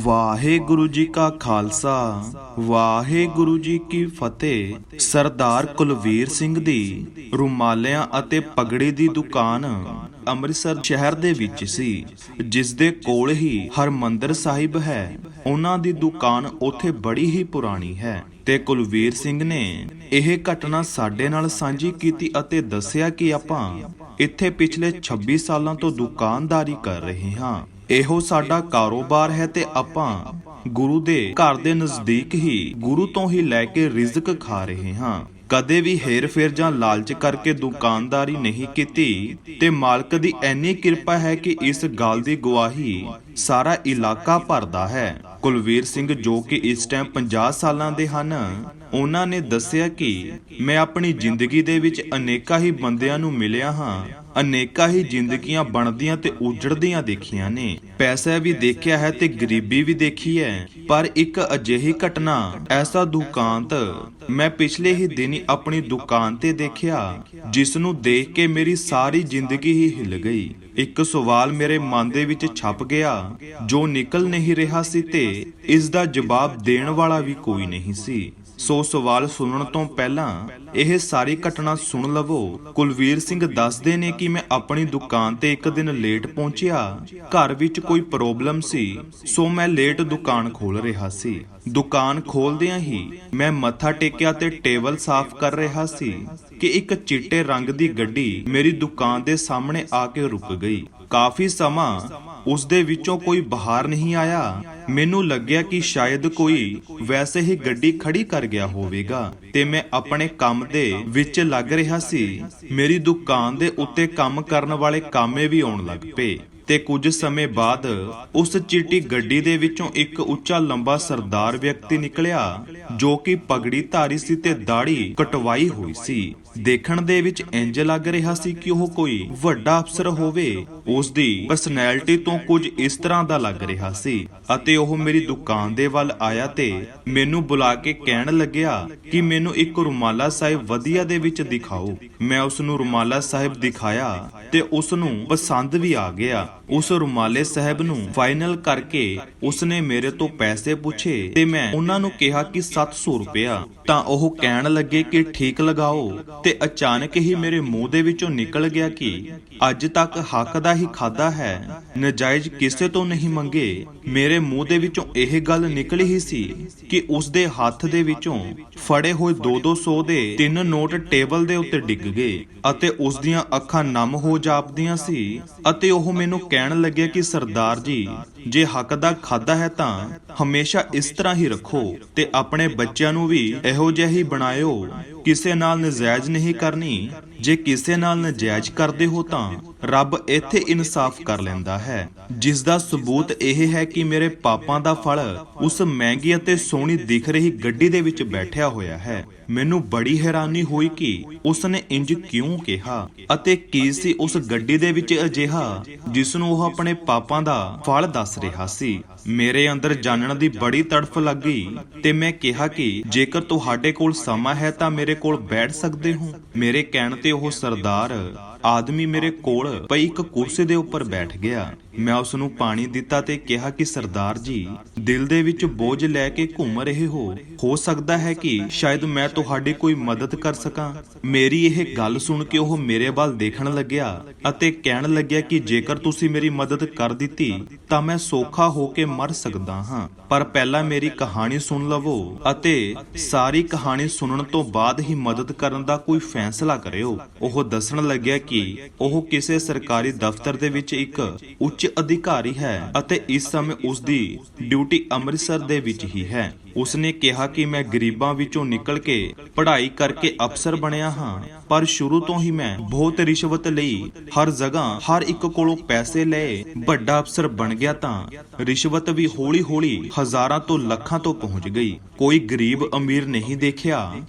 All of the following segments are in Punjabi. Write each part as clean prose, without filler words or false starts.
ਵਾਹਿਗੁਰੂ ਜੀ ਕਾ ਖਾਲਸਾ ਵਾਹਿਗੁਰੂ ਜੀ ਕੀ ਫਤਿਹ। ਸਰਦਾਰ ਕੁਲਵੀਰ ਸਿੰਘ ਦੀ ਰੁਮਾਲਿਆਂ ਅਤੇ ਪਗੜੀ ਦੀ ਦੁਕਾਨ ਅੰਮ੍ਰਿਤਸਰ ਸ਼ਹਿਰ ਦੇ ਵਿੱਚ ਸੀ, ਜਿਸ ਦੇ ਕੋਲ ਹੀ ਹਰਮੰਦਰ ਸਾਹਿਬ ਹੈ। ਉਹਨਾਂ ਦੀ ਦੁਕਾਨ ਉੱਥੇ ਬੜੀ ਹੀ ਪੁਰਾਣੀ ਹੈ ਤੇ ਕੁਲਵੀਰ ਸਿੰਘ ਨੇ ਇਹ ਘਟਨਾ ਸਾਡੇ ਨਾਲ ਸਾਂਝੀ ਕੀਤੀ ਅਤੇ ਦੱਸਿਆ ਕਿ ਆਪਾਂ ਇੱਥੇ ਪਿਛਲੇ 26 ਸਾਲਾਂ ਤੋਂ ਦੁਕਾਨਦਾਰੀ ਕਰ ਰਹੇ ਹਾਂ। ਇਹੋ ਸਾਡਾ ਕਾਰੋਬਾਰ ਹੈ ਤੇ ਆਪਾਂ ਗੁਰੂ ਦੇ ਘਰ ਦੇ ਨਜ਼ਦੀਕ ਹੀ ਗੁਰੂ ਤੋਂ ਹੀ ਲੈ ਕੇ ਰਿਜ਼ਕ ਖਾ ਰਹੇ ਹਾਂ। ਕਦੇ ਵੀ ਹੇਰ ਫੇਰ ਜਾਂ ਲਾਲਚ ਕਰਕੇ ਦੁਕਾਨਦਾਰੀ ਨਹੀਂ ਕੀਤੀ ਤੇ ਮਾਲਕ ਦੀ ਐਨੀ ਕਿਰਪਾ ਹੈ ਕਿ ਇਸ ਗੱਲ ਦੀ ਗਵਾਹੀ ਸਾਰਾ ਇਲਾਕਾ ਭਰਦਾ ਹੈ। ਕੁਲਵੀਰ ਸਿੰਘ ਜੋ ਕਿ ਇਸ ਟਾਈਮ 50 ਸਾਲਾਂ ਦੇ ਹਨ, ਉਹਨਾਂ ਨੇ ਦੱਸਿਆ ਕਿ ਮੈਂ ਆਪਣੀ ਜ਼ਿੰਦਗੀ ਦੇ ਵਿੱਚ ਅਨੇਕਾਂ ਹੀ ਬੰਦਿਆਂ ਨੂੰ ਮਿਲਿਆ ਹਾਂ, ਅਨੇਕਾਂ ਹੀ ਜ਼ਿੰਦਗੀਆਂ ਬਣਦੀਆਂ ਤੇ ਉਜੜਦੀਆਂ ਦੇਖੀਆਂ ਨੇ। ਪੈਸਾ ਵੀ ਦੇਖਿਆ ਹੈ ਤੇ ਗਰੀਬੀ ਵੀ ਦੇਖੀ ਹੈ, ਪਰ ਇੱਕ ਅਜਿਹੀ ਘਟਨਾ, ਐਸਾ ਦੁਕਾਨਤ ਮੈਂ ਪਿਛਲੇ ਹੀ ਦਿਨੀ ਆਪਣੀ ਦੁਕਾਨ ਤੇ ਦੇਖਿਆ, ਜਿਸ ਨੂੰ ਦੇਖ ਕੇ ਮੇਰੀ ਸਾਰੀ ਜ਼ਿੰਦਗੀ ਹੀ ਹਿੱਲ ਗਈ। ਇੱਕ ਸਵਾਲ ਮੇਰੇ ਮਨ ਦੇ ਵਿੱਚ ਛਪ ਗਿਆ ਜੋ ਨਿਕਲ ਨਹੀਂ ਰਿਹਾ ਸੀ ਤੇ ਇਸ ਦਾ ਜਵਾਬ ਦੇਣ ਵਾਲਾ ਵੀ ਕੋਈ ਨਹੀਂ ਸੀ। ਸੋ ਸਵਾਲ ਸੁਣਨ ਤੋਂ ਪਹਿਲਾਂ ਇਹ ਸਾਰੀ ਘਟਨਾ ਸੁਣ ਲਵੋ। ਕੁਲਵੀਰ ਸਿੰਘ ਦੱਸਦੇ ਨੇ ਕਿ ਮੈਂ ਆਪਣੀ ਦੁਕਾਨ ਤੇ ਇੱਕ ਦਿਨ ਲੇਟ ਪਹੁੰਚਿਆ। ਘਰ ਵਿੱਚ ਕੋਈ ਪ੍ਰੋਬਲਮ ਸੀ, ਸੋ ਮੈਂ ਲੇਟ ਦੁਕਾਨ ਖੋਲ ਰਿਹਾ ਸੀ। ਦੁਕਾਨ ਖੋਲਦਿਆਂ ਹੀ ਮੈਂ ਮੱਥਾ ਟੇਕਿਆ ਤੇ ਟੇਬਲ ਸਾਫ਼ ਕਰ ਰਿਹਾ ਸੀ ਕਿ ਇੱਕ ਚਿੱਟੇ ਰੰਗ ਦੀ ਗੱਡੀ ਮੇਰੀ ਦੁਕਾਨ ਦੇ ਸਾਹਮਣੇ ਆ ਕੇ ਰੁਕ ਗਈ। ਕਾਫੀ ਸਮਾਂ ਉਸ ਦੇ ਵਿੱਚੋਂ ਕੋਈ ਬਾਹਰ ਨਹੀਂ ਆਇਆ। ਮੈਨੂੰ ਲੱਗਿਆ ਕਿ ਸ਼ਾਇਦ ਕੋਈ ਵੈਸੇ ਹੀ ਗੱਡੀ ਖੜੀ ਕਰ ਗਿਆ ਹੋਵੇਗਾ ਤੇ ਮੈਂ ਆਪਣੇ ਕੰਮ ਦੇ ਵਿੱਚ ਲੱਗ ਰਿਹਾ ਸੀ। ਮੇਰੀ ਦੁਕਾਨ ਦੇ ਉੱਤੇ ਕੰਮ ਕਰਨ ਵਾਲੇ ਕਾਮੇ ਵੀ ਆਉਣ ਲੱਗ ਪਏ ਤੇ ਕੁਝ ਸਮੇਂ ਬਾਅਦ ਉਸ ਚਿੱਟੀ ਗੱਡੀ ਦੇ ਵਿੱਚੋਂ ਇੱਕ ਉੱਚਾ ਲੰਬਾ ਸਰਦਾਰ ਵਿਅਕਤੀ ਨਿਕਲਿਆ, ਜੋ ਕਿ ਪਗੜੀ ਧਾਰੀ ਸੀ ਤੇ ਦਾੜੀ ਕਟਵਾਈ ਹੋਈ ਸੀ। ਦੇਖਣ ਦੇ ਵਿੱਚ ਇੰਜ ਲੱਗ ਰਿਹਾ ਸੀ ਕਿ ਉਹ ਕੋਈ ਵੱਡਾ ਅਫਸਰ ਹੋਵੇ। ਉਸ ਦੀ ਪਰਸਨੈਲਿਟੀ ਤੋਂ ਕੁਝ ਇਸ ਤਰ੍ਹਾਂ ਦਾ ਲੱਗ ਰਿਹਾ ਸੀ ਅਤੇ ਉਹ ਮੇਰੀ ਦੁਕਾਨ ਦੇ ਵੱਲ ਆਇਆ ਤੇ ਮੈਨੂੰ ਬੁਲਾ ਕੇ ਕਹਿਣ ਲੱਗਿਆ ਕਿ ਮੈਨੂੰ ਇੱਕ ਰੁਮਾਲਾ ਸਾਹਿਬ ਵਧੀਆ ਦੇ ਵਿੱਚ ਦਿਖਾਓ। ਮੈਂ ਉਸ ਨੂੰ ਰੁਮਾਲਾ ਸਾਹਿਬ ਦਿਖਾਇਆ ਤੇ ਉਸ ਨੂੰ ਪਸੰਦ ਵੀ ਆ ਗਿਆ। ਉਸ ਰੁਮਾਲੇ ਸਾਹਿਬ ਨੂੰ ਫਾਈਨਲ ਕਰਕੇ ਉਸਨੇ ਮੇਰੇ ਤੋਂ ਪੈਸੇ ਪੁੱਛੇ ਤੇ ਮੈਂ ਉਹਨਾਂ ਨੂੰ ਕਿਹਾ ਕਿ 700 ਰੁਪਇਆ। ਤਾਂ ਉਹ ਕਹਿਣ ਲੱਗੇ ਕਿ ਠੀਕ ਲਗਾਓ ਤੇ ਅਚਾਨਕ ਹੀ ਮੇਰੇ ਮੂੰਹ ਦੇ ਵਿੱਚੋਂ ਨਿਕਲ ਗਿਆ ਕਿ ਅੱਜ ਤੱਕ ਹੱਕ ਦਾ ਹੀ ਖਾਦਾ ਹੈ, ਨਜਾਇਜ਼ ਕਿਸੇ ਤੋਂ ਨਹੀਂ ਮੰਗੇ। ਮੇਰੇ ਮੂੰਹ ਦੇ ਵਿੱਚੋਂ ਇਹ ਗੱਲ ਨਿਕਲੀ ਹੀ ਸੀ ਕਿ ਉਸ ਦੇ ਹੱਥ ਦੇ ਵਿੱਚੋਂ ਫੜੇ ਹੋਏ 200 ਦੇ 3 ਨੋਟ ਟੇਬਲ ਦੇ ਉੱਤੇ ਡਿੱਗ ਗਏ ਅਤੇ ਉਸ ਦੀਆਂ ਅੱਖਾਂ ਨਮ ਹੋ ਜਾਪਦੀਆਂ ਸੀ ਅਤੇ ਉਹ ਮੈਨੂੰ ਕਹਿਣ ਲੱਗਿਆ ਕਿ ਸਰਦਾਰ ਜੀ, ਜੇ ਹੱਕ ਦਾ ਖਾਦਾ ਹੈ ਤਾਂ ਹਮੇਸ਼ਾ ਇਸ ਤਰ੍ਹਾਂ ਹੀ ਰੱਖੋ ਤੇ ਆਪਣੇ ਬੱਚਿਆਂ ਨੂੰ ਵੀ ਇਹੋ ਜਿਹਾ ਹੀ ਬਣਾਇਓ। ਕਿਸੇ ਨਾਲ ਨਜਾਇਜ਼ ਨਹੀਂ ਕਰਨੀ। ਜੇ ਕਿਸੇ ਨਾਲ ਨਜਾਇਜ਼ ਕਰਦੇ ਹੋ ਤਾਂ ਰੱਬ ਇੱਥੇ ਇਨਸਾਫ ਕਰ ਲੈਂਦਾ ਹੈ, ਜਿਸ ਦਾ ਸਬੂਤ ਇਹ ਹੈ ਕਿ ਮੇਰੇ ਪਾਪਾਂ ਦਾ ਫਲ ਉਸ ਮਹਿੰਗੀ ਅਤੇ ਸੋਹਣੀ ਦਿਖ ਰਹੀ ਗੱਡੀ ਦੇ ਵਿੱਚ ਬੈਠਿਆ ਹੋਇਆ ਹੈ। ਮੈਨੂੰ ਬੜੀ ਹੈਰਾਨੀ ਹੋਈ ਕਿ ਉਸਨੇ ਇੰਜ ਕਿਉਂ ਕਿਹਾ ਅਤੇ ਕੀ ਸੀ ਉਸ ਗੱਡੀ ਦੇ ਵਿੱਚ ਅਜਿਹਾ ਜਿਸ ਨੂੰ ਉਹ ਆਪਣੇ ਪਾਪਾਂ ਦਾ ਫਲ ਦੱਸ ਰਿਹਾ ਸੀ। ਮੇਰੇ ਅੰਦਰ ਜਾਣਨ ਦੀ ਬੜੀ ਤੜਫ ਲੱਗ ਗਈ ਤੇ ਮੈਂ ਕਿਹਾ ਕਿ ਜੇਕਰ ਤੁਹਾਡੇ ਕੋਲ ਸਮਾਂ ਹੈ ਤਾਂ ਮੇਰੇ ਕੋਲ ਬੈਠ ਸਕਦੇ ਹੋ। ਮੇਰੇ ਕਹਿਣ ਤੇ ਉਹ ਸਰਦਾਰ ਆਦਮੀ ਮੇਰੇ ਕੋਲ ਪਈ ਇੱਕ ਕੁਰਸੀ ਦੇ ਉੱਪਰ ਬੈਠ ਗਿਆ। ਮੈਂ ਉਸ ਨੂੰ ਪਾਣੀ ਦਿੱਤਾ ਤੇ ਕਿਹਾ ਕਿ ਸਰਦਾਰ ਜੀ, ਦਿਲ ਦੇ ਵਿੱਚ ਬੋਝ ਲੈ ਕੇ ਘੁੰਮ ਰਹੇ ਹੋ ਸਕਦਾ ਹੈ ਕਿ ਸ਼ਾਇਦ ਮੈਂ ਤੁਹਾਡੀ ਕੋਈ ਮਦਦ ਕਰ ਸਕਾਂ। ਮੇਰੀ ਇਹ ਗੱਲ ਸੁਣ ਕੇ ਉਹ ਮੇਰੇ ਵੱਲ ਦੇਖਣ ਲੱਗਿਆ ਅਤੇ ਕਹਿਣ ਲੱਗਿਆ ਕਿ ਜੇਕਰ ਤੁਸੀਂ ਮੇਰੀ ਮਦਦ ਕਰ ਦਿੱਤੀ ਤਾਂ ਮੈਂ ਸੌਖਾ ਹੋ ਕੇ ਮਰ ਸਕਦਾ ਹਾਂ, ਪਰ ਪਹਿਲਾਂ ਮੇਰੀ ਕਹਾਣੀ ਸੁਣ ਲਵੋ ਅਤੇ ਸਾਰੀ ਕਹਾਣੀ ਸੁਣਨ ਤੋਂ ਬਾਅਦ ਹੀ ਮਦਦ ਕਰਨ ਦਾ ਕੋਈ ਫੈਸਲਾ ਕਰਿਓ। ਉਹ ਦੱਸਣ ਲੱਗਿਆ ਕਿ ਉਹ ਕਿਸੇ ਸਰਕਾਰੀ ਦਫ਼ਤਰ ਦੇ ਵਿੱਚ ਇੱਕ ਉੱਚ ਅਧਿਕਾਰੀ ਹੈ ਅਤੇ ਇਸ ਸਮੇਂ ਉਸ ਦੀ ਡਿਊਟੀ ਅੰਮ੍ਰਿਤਸਰ ਦੇ ਵਿੱਚ ਹੀ ਹੈ। ਉਸਨੇ ਕਿਹਾ ਕਿ ਮੈਂ ਗਰੀਬਾਂ ਵਿੱਚੋਂ ਨਿਕਲ ਕੇ ਪੜ੍ਹਾਈ ਕਰਕੇ ਅਫਸਰ ਬਣਿਆ ਹਾਂ, ਪਰ ਸ਼ੁਰੂ ਤੋਂ ਹੀ ਮੈਂ ਬਹੁਤ ਰਿਸ਼ਵਤ ਲਈ, ਹਰ ਜਗ੍ਹਾ ਹਰ ਇੱਕ ਕੋਲੋਂ ਪੈਸੇ ਲਏ। ਵੱਡਾ ਅਫਸਰ ਬਣ ਗਿਆ ਤਾਂ ਰਿਸ਼ਵਤ ਵੀ ਹੌਲੀ-ਹੌਲੀ ਹਜ਼ਾਰਾਂ ਤੋਂ ਲੱਖਾਂ ਤੋਂ ਪਹੁੰਚ ਗਈ। ਕੋਈ ਗਰੀਬ ਅਮੀਰ ਨਹੀਂ ਦੇਖਿਆ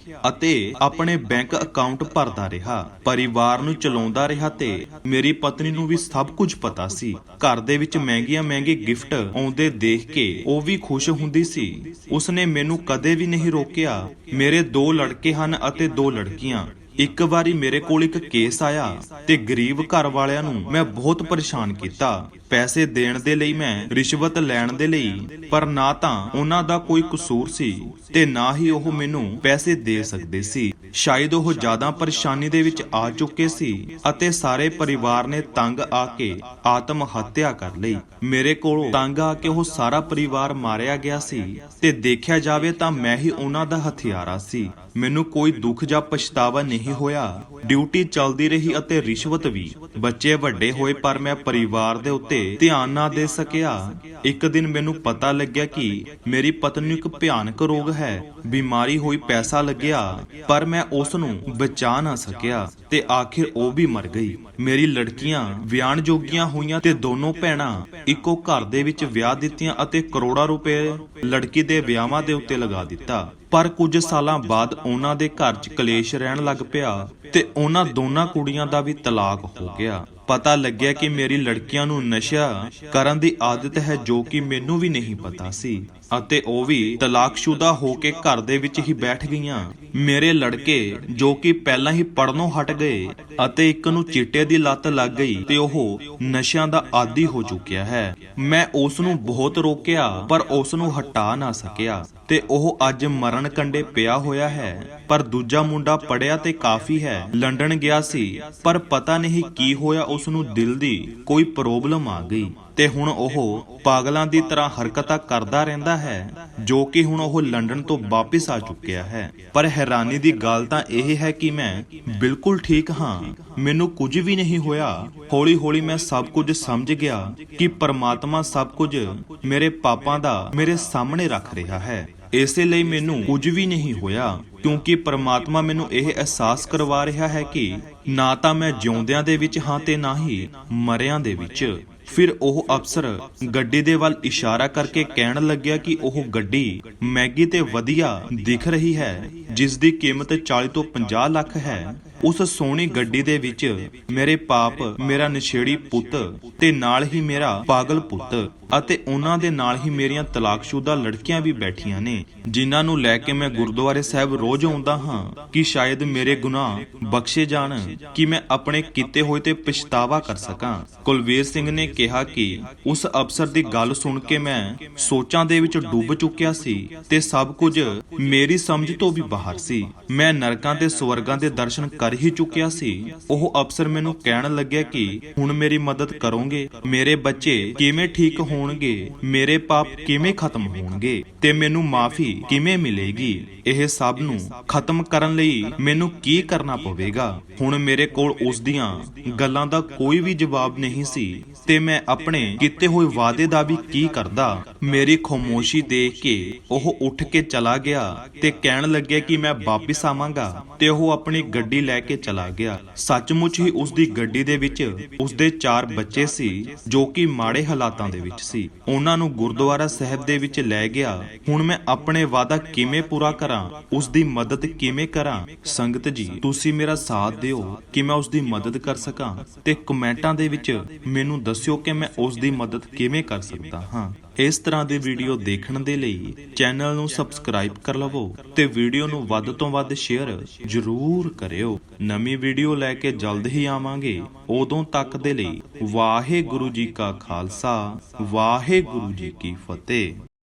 ਅਤੇ ਆਪਣੇ ਬੈਂਕ ਅਕਾਊਂਟ ਭਰਦਾ ਰਿਹਾ, ਪਰਿਵਾਰ ਨੂੰ ਚਲਾਉਂਦਾ ਰਿਹਾ ਤੇ ਮੇਰੀ ਪਤਨੀ ਨੂੰ ਵੀ ਸਭ ਕੁਝ ਪਤਾ ਸੀ। ਘਰ ਦੇ ਵਿੱਚ ਮਹਿੰਗੇ ਗਿਫਟ ਆਉਂਦੇ ਦੇਖ ਕੇ ਉਹ ਵੀ ਖੁਸ਼ ਹੁੰਦੀ ਸੀ। ਉਸਨੇ ਮੈਨੂੰ ਕਦੇ ਵੀ ਨਹੀਂ ਰੋਕਿਆ। ਮੇਰੇ 2 ਲੜਕੇ ਹਨ ਅਤੇ 2 ਲੜਕੀਆਂ। ਇੱਕ ਵਾਰੀ ਮੇਰੇ ਕੋਲ ਇੱਕ ਕੇਸ ਆਇਆ ਤੇ ਗਰੀਬ ਘਰ ਵਾਲਿਆਂ ਨੂੰ ਮੈਂ ਬਹੁਤ ਪਰੇਸ਼ਾਨ ਕੀਤਾ। ਪੈਸੇ ਦੇਣ ਦੇ ਲਈ ਮੈਂ ਰਿਸ਼ਵਤ ਲੈਣ ਦੇ ਲਈ, ਪਰ ਨਾ ਤਾਂ ਉਹਨਾਂ ਦਾ ਕੋਈ ਕਸੂਰ ਸੀ ਤੇ ਨਾ ਹੀ ਉਹ ਮੈਨੂੰ ਪੈਸੇ ਦੇ ਸਕਦੇ ਸੀ। ਸ਼ਾਇਦ ਉਹ ਜ਼ਿਆਦਾ ਪਰੇਸ਼ਾਨੀ ਦੇ ਵਿੱਚ ਆ ਚੁੱਕੇ ਸੀ ਅਤੇ ਸਾਰੇ ਪਰਿਵਾਰ ਨੇ ਤੰਗ ਆ ਕੇ ਆਤਮ ਹੱਤਿਆ ਕਰ ਲਈ। ਮੇਰੇ ਕੋਲੋਂ ਤੰਗ ਆ ਕੇ ਉਹ ਸਾਰਾ ਪਰਿਵਾਰ ਮਾਰਿਆ ਗਿਆ ਸੀ ਤੇ ਦੇਖਿਆ ਜਾਵੇ ਤਾਂ ਮੈਂ ਹੀ ਉਹਨਾਂ ਦਾ ਹਥਿਆਰਾ ਸੀ। ਮੈਨੂੰ ਕੋਈ ਦੁੱਖ ਜਾਂ ਪਛਤਾਵਾ ਨਹੀਂ ਹੋਇਆ। ਡਿਊਟੀ ਚੱਲਦੀ ਰਹੀ ਅਤੇ ਰਿਸ਼ਵਤ ਵੀ। ਬੱਚੇ ਵੱਡੇ ਹੋਏ ਪਰ ਮੈਂ ਪਰਿਵਾਰ ਦੇ ਉੱਤੇ ਧਿਆਨ ਨਾ ਦੇ ਸਕਿਆ। ਇੱਕ ਦਿਨ ਮੈਨੂੰ ਪਤਾ ਲੱਗਿਆ ਕਿ ਮੇਰੀ ਪਤਨੀ ਨੂੰ ਇੱਕ ਭਿਆਨਕ ਰੋਗ ਹੈ। ਬਿਮਾਰੀ ਹੋਈ, ਪੈਸਾ ਲੱਗਿਆ, ਪਰ ਮੈਂ ਉਸ ਨੂੰ ਬਚਾ ਨਾ ਸਕਿਆ ਤੇ ਆਖਿਰ ਉਹ ਵੀ ਮਰ ਗਈ। ਮੇਰੀ ਲੜਕੀਆਂ ਵਿਆਹਣ ਜੋਗੀਆਂ ਹੋਈਆਂ ਤੇ ਦੋਨੋਂ ਭੈਣਾਂ ਇੱਕੋ ਘਰ ਦੇ ਵਿੱਚ ਵਿਆਹ ਦਿੱਤੀਆਂ ਅਤੇ ਕਰੋੜਾਂ ਰੁਪਏ ਲੜਕੀ ਦੇ ਵਿਆਹਾਂ ਦੇ ਉੱਤੇ ਲਗਾ ਦਿੱਤਾ। ਪਰ ਕੁਝ ਸਾਲਾਂ ਬਾਅਦ ਉਹਨਾਂ ਦੇ ਘਰ 'ਚ ਕਲੇਸ਼ ਰਹਿਣ ਲੱਗ ਪਿਆ ਤੇ ਉਹਨਾਂ ਦੋਨਾਂ ਕੁੜੀਆਂ ਦਾ ਵੀ ਤਲਾਕ ਹੋ ਗਿਆ। ਪਤਾ ਲੱਗਿਆ ਕਿ ਮੇਰੀ ਲੜਕੀਆਂ ਨੂੰ ਨਸ਼ਾ ਕਰਨ ਦੀ ਆਦਤ ਹੈ, ਜੋ ਕਿ ਮੈਨੂੰ ਵੀ ਨਹੀਂ ਪਤਾ ਸੀ, ਅਤੇ ਉਹ ਵੀ ਤਲਾਕਸ਼ੁਦਾ ਹੋ ਕੇ ਘਰ ਦੇ ਵਿੱਚ ਹੀ ਬੈਠ ਗਈਆਂ। ਮੇਰੇ ਲੜਕੇ ਜੋ ਕਿ ਪਹਿਲਾਂ ਹੀ ਪੜਨੋਂ ਹਟ ਗਏ ਅਤੇ ਇੱਕ ਨੂੰ ਚਿੱਟੇ ਦੀ ਲੱਤ ਲੱਗ ਗਈ ਤੇ ਉਹ ਨਸ਼ਿਆਂ ਦਾ ਆਦੀ ਹੋ ਚੁੱਕਿਆ ਹੈ। ਮੈਂ ਉਸ ਨੂੰ ਬਹੁਤ ਰੋਕਿਆ ਪਰ ਉਸ ਨੂੰ ਹਟਾ ਨਾ ਸਕਿਆ ਤੇ ਉਹ ਅੱਜ ਮਰਨ ਕੰਢੇ ਪਿਆ ਹੋਇਆ ਹੈ। ਪਰ ਦੂਜਾ ਮੁੰਡਾ ਪੜਿਆ ਤੇ ਕਾਫੀ ਹੈ, ਲੰਡਨ ਗਿਆ ਸੀ, ਪਰ ਪਤਾ ਨਹੀਂ ਕੀ ਹੋਇਆ, ਉਸ ਨੂੰ ਦਿਲ ਦੀ ਕੋਈ ਪ੍ਰੋਬਲਮ ਆ ਗਈ ਤੇ ਹੁਣ ਉਹ ਪਾਗਲਾਂ ਦੀ ਤਰ੍ਹਾਂ ਹਰਕਤਾਂ ਕਰਦਾ ਰਹਿੰਦਾ ਹੈ, ਜੋ ਕਿ ਹੁਣ ਉਹ ਲੰਡਨ ਤੋਂ ਵਾਪਿਸ ਆ ਚੁੱਕਿਆ ਹੈ। ਪਰ ਹੈਰਾਨੀ ਦੀ ਗੱਲ ਤਾਂ ਇਹ ਹੈ ਕਿ ਮੈਂ ਬਿਲਕੁਲ ਠੀਕ ਹਾਂ, ਮੈਨੂੰ ਕੁਝ ਵੀ ਨਹੀਂ ਹੋਇਆ। ਹੌਲੀ ਹੌਲੀ ਮੈਂ ਸਭ ਕੁਝ ਸਮਝ ਗਿਆ ਕਿ ਪਰਮਾਤਮਾ ਸਭ ਕੁਝ ਮੇਰੇ ਪਾਪਾਂ ਦਾ ਮੇਰੇ ਸਾਹਮਣੇ ਰੱਖ ਰਿਹਾ ਹੈ। ਇਸੇ ਲਈ ਮੈਨੂੰ ਕੁਝ ਵੀ ਨਹੀਂ ਹੋਇਆ, ਕਿਉਂਕਿ ਪਰਮਾਤਮਾ ਮੈਨੂੰ ਇਹ ਅਹਿਸਾਸ ਕਰਵਾ ਰਿਹਾ ਹੈ ਕਿ ਨਾ ਤਾਂ ਮੈਂ ਜਿਉਂਦਿਆਂ ਦੇ ਵਿੱਚ ਹਾਂ ਤੇ ਨਾ ਹੀ ਮਰਿਆਂ ਦੇ ਵਿੱਚ। ਫਿਰ ਉਹ ਅਫਸਰ ਗੱਡੀ ਦੇ ਵੱਲ ਇਸ਼ਾਰਾ ਕਰਕੇ ਕਹਿਣ ਲੱਗਿਆ ਕਿ ਉਹ ਗੱਡੀ ਮੈਗੀ ਤੇ ਵਧੀਆ ਦਿਖ ਰਹੀ ਹੈ, ਜਿਸ ਦੀ ਕੀਮਤ 40 ਤੋਂ 50 ਲੱਖ ਹੈ। ਉਸ ਸੋਹਣੀ ਗੱਡੀ ਦੇ ਵਿੱਚ ਮੇਰੇ ਪਾਪ, ਮੇਰਾ ਨਸ਼ੇੜੀ ਪੁੱਤ ਤੇ ਨਾਲ ਹੀ ਮੇਰਾ ਪਾਗਲ ਪੁੱਤ ਅਤੇ ਉਹਨਾਂ ਦੇ ਨਾਲ ਹੀ ਮੇਰੀਆਂ ਤਲਾਕਸ਼ੁਦਾ ਲੜਕੀਆਂ ਵੀ ਬੈਠੀਆਂ ਨੇ, ਜਿਨ੍ਹਾਂ ਨੂੰ ਲੈ ਕੇ ਮੈਂ ਗੁਰਦੁਆਰੇ ਸਾਹਿਬ ਰੋਜ਼ ਆਉਂਦਾ ਹਾਂ ਕਿ ਸ਼ਾਇਦ ਮੇਰੇ ਗੁਨਾਹ ਬਖਸ਼ੇ ਜਾਣ, ਕਿ ਮੈਂ ਆਪਣੇ ਕੀਤੇ ਹੋਏ ਤੇ ਪਛਤਾਵਾ ਕਰ ਸਕਾਂ। ਕੁਲਵੀਰ ਸਿੰਘ ਨੇ ਕਿਹਾ ਕਿ ਉਸ ਅਫਸਰ ਦੀ ਗੱਲ ਸੁਣ ਕੇ ਮੈਂ ਸੋਚਾਂ ਦੇ ਵਿੱਚ ਡੁੱਬ ਚੁੱਕਿਆ ਸੀ ਤੇ ਸਭ ਕੁਝ ਮੇਰੀ ਸਮਝ ਤੋਂ ਵੀ ਬਾਹਰ ਸੀ। ਮੈਂ ਨਰਕਾਂ ਤੇ ਸਵਰਗਾਂ ਦੇ ਦਰਸ਼ਨ ਕਰ ਹੀ ਚੁੱਕਿਆ ਸੀ। ਉਹ ਅਫਸਰ ਮੈਨੂੰ ਕਹਿਣ ਲੱਗਿਆ ਕਿ ਹੁਣ ਮੇਰੀ ਮਦਦ ਕਰੋਗੇ, ਮੇਰੇ ਬੱਚੇ ਕਿਵੇਂ ਠੀਕ ਹੋਣਗੇ, ਮੇਰੇ ਪਾਪ ਕਿਵੇਂ ਖਤਮ ਹੋਣਗੇ ਤੇ ਮੈਨੂੰ ਮਾਫੀ ਕਿਵੇਂ ਮਿਲੇਗੀ। ਇਹ ਸਭ ਨੂੰ ਖਤਮ ਕਰਨ ਲਈ ਮੈਨੂੰ ਕੀ ਕਰਨਾ ਪਵੇਗਾ। ਹੁਣ ਮੇਰੇ ਕੋਲ ਉਸ ਦੀਆਂ ਗੱਲਾਂ ਦਾ ਕੋਈ ਵੀ ਜਵਾਬ ਨਹੀਂ ਸੀ ਤੇ ਮੈਂ ਆਪਣੇ ਕੀਤੇ ਹੋਏ ਵਾਅਦੇ ਦਾ ਵੀ ਕੀ ਕਰਦਾ। ਮੇਰੀ ਖਾਮੋਸ਼ੀ ਦੇਖ ਕੇ ਉਹ ਉੱਠ ਕੇ ਚਲਾ ਗਿਆ ਤੇ ਕਹਿਣ ਲੱਗਿਆ ਕਿ ਮੈਂ ਵਾਪਿਸ ਆਵਾਂਗਾ ਤੇ ਉਹ ਆਪਣੀ ਗੱਡੀ ਲੈ ਕੇ ਚਲਾ ਗਿਆ। ਸੱਚਮੁੱਚ ਹੀ ਉਸ ਦੀ ਗੱਡੀ ਦੇ ਵਿੱਚ ਉਸ ਦੇ 4 ਬੱਚੇ ਸੀ, ਜੋ ਕਿ ਮਾੜੇ ਹਾਲਾਤਾਂ ਦੇ ਵਿੱਚ ਸੀ। ਉਹਨਾਂ ਨੂੰ ਗੁਰਦੁਆਰਾ ਸਾਹਿਬ ਦੇ ਵਿੱਚ ਲੈ ਗਿਆ। ਹੁਣ ਮੈਂ ਆਪਣੇ ਵਾਅਦਾ ਕਿਵੇਂ ਪੂਰਾ ਕਰਾਂ, ਉਸ ਦੀ ਮਦਦ ਕਿਵੇਂ ਕਰਾਂ। ਸੰਗਤ ਜੀ, ਤੁਸੀਂ ਮੇਰਾ ਸਾਥ ਦਿਓ ਕਿ ਮੈਂ ਉਸ ਦੀ ਮਦਦ ਕਰ ਸਕਾਂ ਤੇ ਕਮੈਂਟਾਂ ਦੇ ਵਿੱਚ ਮੈਨੂੰ ਦੱਸਿਓ ਕਿ ਮੈਂ ਉਸ ਦੀ ਮਦਦ ਕਿਵੇਂ ਕਰ ਸਕਦਾ ਹਾਂ। ਇਸ ਤਰ੍ਹਾਂ ਦੀ ਵੀਡੀਓ ਦੇਖਣ ਦੇ ਲਈ ਚੈਨਲ ਨੂੰ ਸਬਸਕ੍ਰਾਈਬ ਕਰ ਲਵੋ ਤੇ ਵੀਡੀਓ ਨੂੰ ਵੱਧ ਤੋਂ ਵੱਧ ਸ਼ੇਅਰ ਜ਼ਰੂਰ ਕਰਿਓ। ਨਵੀਂ ਵੀਡੀਓ ਲੈ ਕੇ ਜਲਦ ਹੀ ਆਵਾਂਗੇ। ਉਦੋਂ ਤੱਕ ਦੇ ਲਈ ਵਾਹਿਗੁਰੂ ਜੀ ਕਾ ਖਾਲਸਾ, ਵਾਹਿਗੁਰੂ ਜੀ ਕੀ ਫਤਿਹ।